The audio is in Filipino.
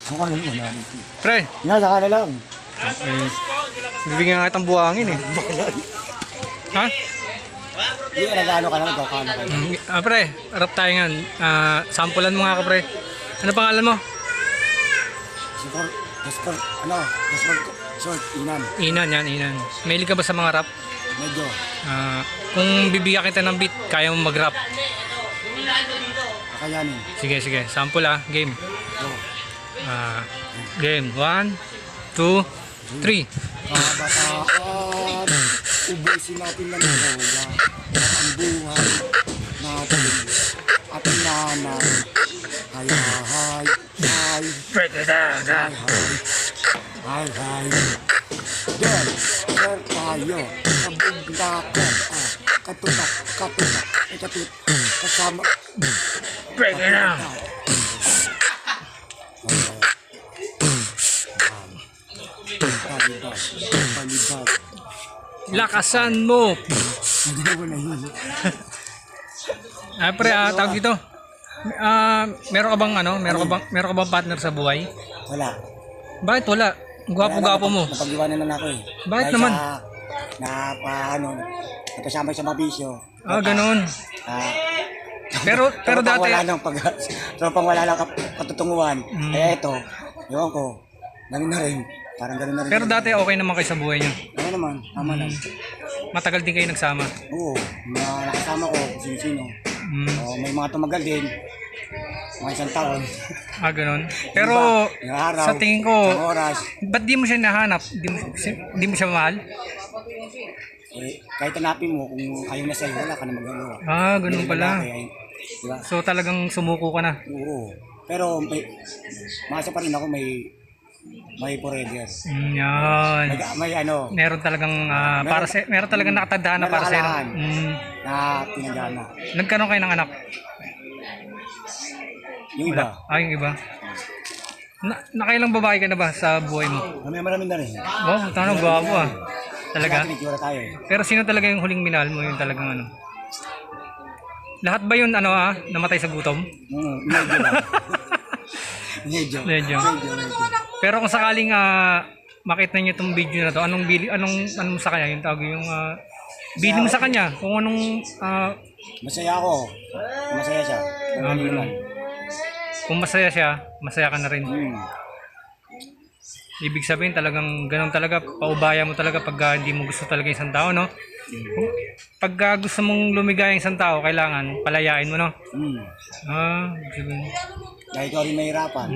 Mukha naman na. Pre, Nga, saka na lang. bibigyan nga itang buhangin eh. Ha? Hindi, nag-ano ka naman, kakano ka. Pre, harap tayo nga. Sampulan mo nga ka, pre. Ano pangalan mo? Short, inan. Inan yan, Inan. Mahilig ka ba sa mga rap? Medyo. Kung bibigyan kita ng beat, kaya mo mag-rap. Kakayanin. Sige, sige. Sample game. Go. Game. 1, 2, 3. Kabataan, ubusin natin ng droga. Ang buhay natin. Ating nanay. Hay. Break it down. Hay. Then, share tayo. Kabugnakan. Katutak. Ikatut. Kasama. Break it down. Palibag. Lakasan mo. Hindi mo nahihilo. Pre, tawag dito. Meron ka bang meron ka bang partner sa buhay? Wala. Bakit wala? Gwapo-gwapo mo. Napag-iwanan na ako eh. Bakit Dahil naman? Napasama sa mabisyo. Ganun. Pero dati Tropang wala lang patutunguhan. Kaya ito, ewan ko, ganun na rin. Parang ganun na rin. Pero dati okay naman kayo sa buhay niyo. Ano naman, tama lang. Matagal din kayo nagsama. Oo, mga nakasama ko, sino-sino. May mga tumagal din. Mga isang taon. Ganun. Pero Yung araw, sa tingin ko, isang oras. ba't di mo siya nahanap? Di mo siya mahal? Kahit hanapin mo, kung ayaw na sa'yo, wala ka na magagawa. Ganun pala. Diba? So talagang sumuko ka na. Oo. Pero masa pa rin ako may forever. Yan. May ano, Meron talagang meron talagang nakatandaan na para sa iyo. na pinagana. Nagkaroon kayo ng anak? Yung iba. Yung iba. Nakailang babae ka na ba sa buhay mo? Marami na rin. Wow, tanong gwapo Talaga? Tinitira tayo. Pero sino talaga yung huling minahal mo? Yung talagang ano? Lahat ba yun namatay sa gutom? Medyo lang. Medyo. Pero kung sakaling makita niyo itong video na to, anong mo sa kanya? Yung tawag yung bili mo sa kanya kung anong Masaya ako. Masaya siya. Kung masaya siya, masaya ka na rin. Ibig sabihin talagang ganun talaga, paubaya mo talaga pag hindi mo gusto talaga isang tao, no? Pag gusto mong lumigaya isang tao, kailangan palayain mo, no? Dahil ikaw rin mahirapan.